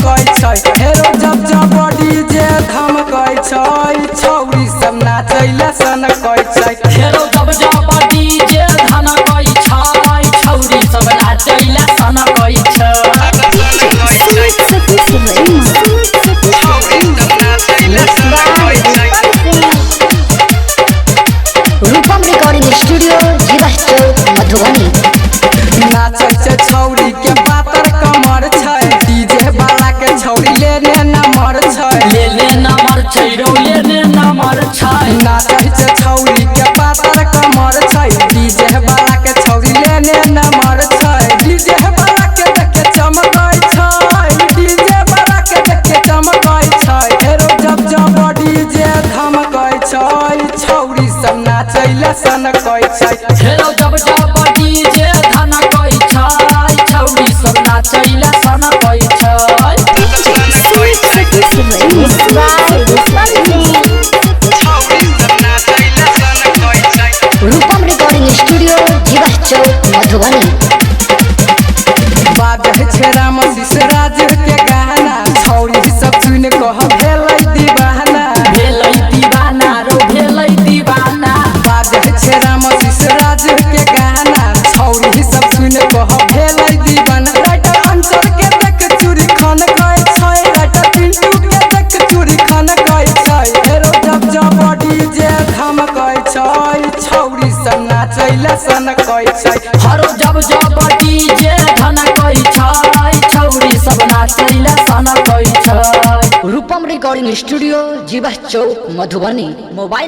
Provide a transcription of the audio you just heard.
सनकै छै हेरो जब जब डीजे धमकै छै छौरी सब नाचैला सनकै छै हेरो जब जब डीजे धमकै छै छौरी सब नाचैला सनकै छै रूपम रिकॉर्डिंग स्टूडियो जीवा चौक मधुबनी। नाचै छै छौरी के पातर कमर छै डीजे वाला के छौरी लेने नमर छै लेले नमर छै रो लेले नमर छै नाचै छै छौरी के पातर कमर छै डीजे वाला के छौरी लेने नमर छै डीजे वाला के देखे चमकै छै डीजे वाला के देखे चमकै छै हेरो जब जब डीजे धमकै छै छौरी सब नाचैला सनकै छै हेरो जब जब डीजे धमकै छै छौरी सब नाचैला सनकै छै रूपम रिकॉर्डिंग स्टूडियो जीवा चौक मधुबनी। बाजै छै राम राज के गाना छौरी सब सुन कह भेलै दीवाना भेलै दीवाना रो भेलै दीवाना बाजै छै राम राज के गाना छौरी सब सुन कह भेलै दीवाना राइटर अंचल के देख चूड़ी खन कहै छै राइटर पिंटू के देख चूड़ी खन कहै छै हेरो जब जब डीजे धमकै छै छौरी सब नाचैला सनकै छै हरो जब जब डीजे धमकै छै छौरी सब नाचैला सनकै छै रूपम रिकॉर्डिंग स्टूडियो जीवा चौक मधुबनी। मोबाइल